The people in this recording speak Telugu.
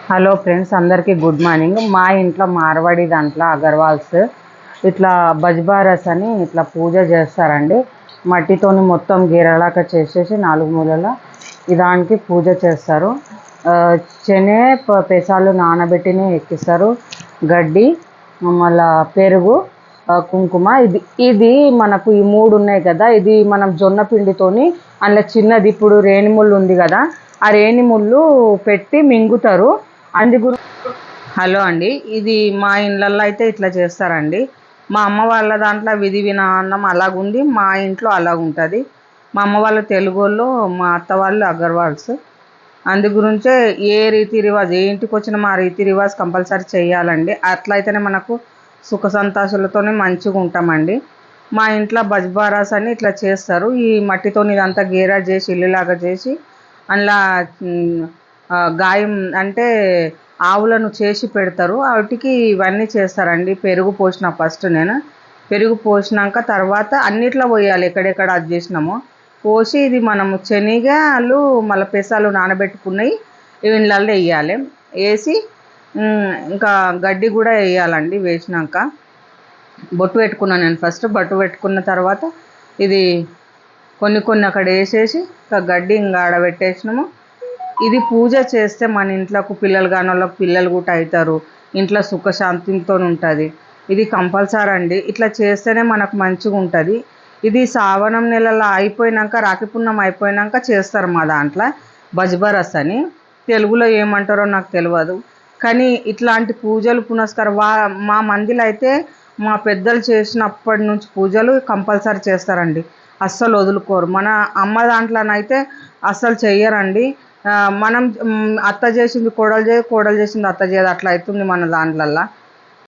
హలో ఫ్రెండ్స్, అందరికీ గుడ్ మార్నింగ్. మా ఇంట్లో మార్వాడి దాంట్లో అగర్వాల్స్ ఇట్లా బజ్బారస్ అని ఇట్లా పూజ చేస్తారండి. మట్టితోని మొత్తం గీరలాగా చేసేసి 4 మూలల దానికి పూజ చేస్తారు. శనె పెసాలు నానబెట్టిని ఎక్కిస్తారు. గడ్డి, మళ్ళా పెరుగు, కుంకుమ. ఇది మనకు ఈ 3 ఉన్నాయి కదా. ఇది మనం జొన్న పిండితోని అందులో చిన్నది ఇప్పుడు రేణిముళ్ళు ఉంది కదా, ఆ రేణిముళ్ళు పెట్టి మింగుతారు. గురు హలో అండి, ఇది మా ఇళ్ళల్లో అయితే ఇట్లా చేస్తారండి. మా అమ్మ వాళ్ళ దాంట్లో విధి విధానం అలాగుంది, మా ఇంట్లో అలాగుంటుంది. మా అమ్మ వాళ్ళు తెలుగు వాళ్ళు, మా అత్త వాళ్ళు అగర్వాల్స్. అందు గురించే ఏ రీతి రివాజ్, ఏ ఇంటికి వచ్చినా మా రీతి రివాజ్ కంపల్సరీ చేయాలండి. అట్లయితేనే మనకు సుఖ సంతోషాలతోనే మంచిగా ఉంటామండి. మా ఇంట్లో బజ్బారాస్ అని ఇట్లా చేస్తారు. ఈ మట్టితో ఇదంతా గేరా చేసి ఇల్లులాగా చేసి అందులో గాయం అంటే ఆవులను చేసి పెడతారు. వాటికి ఇవన్నీ చేస్తారండి. పెరుగు పోసిన ఫస్ట్ నేను పెరుగు పోసినాక తర్వాత అన్నిట్లో పోయాలి, ఎక్కడెక్కడ అది చేసినామో పోసి, ఇది మనము శనగలు మళ్ళీ పెసాలు నానబెట్టుకున్నాయి ఇళ్ళల్లో వేయాలి. వేసి ఇంకా గడ్డి కూడా వేయాలండి. వేసినాక బొట్టు పెట్టుకున్నాను నేను. ఫస్ట్ బొట్టు పెట్టుకున్న తర్వాత ఇది కొన్ని అక్కడ వేసేసి ఇంకా గడ్డి ఇంకా ఆడబెట్టేసినాము. ఇది పూజ చేస్తే మన ఇంట్లోకి పిల్లలు కాని వాళ్ళకి పిల్లలు కూడా అవుతారు. ఇంట్లో సుఖశాంతితో ఉంటుంది. ఇది కంపల్సరీ అండి. ఇట్లా చేస్తేనే మనకు మంచిగా ఉంటుంది. ఇది శ్రావణం నెలలో అయిపోయినాక, రాఖీ పున్నం అయిపోయినాక చేస్తారు మా దాంట్లో బజ్బరస్ అని. తెలుగులో ఏమంటారో నాకు తెలియదు, కానీ ఇట్లాంటి పూజలు పునస్కారం మా మందిలో అయితే మా పెద్దలు చేసినప్పటి నుంచి పూజలు కంపల్సరీ చేస్తారండి. అస్సలు వదులుకోరు. మన అమ్మ దాంట్లోనైతే అస్సలు చెయ్యరండి. మనం అత్త చేసింది కోడలు చేయదు, కోడలు చేసింది అత్త చేయదు, అట్లా అవుతుంది మన దాంట్లల్లో.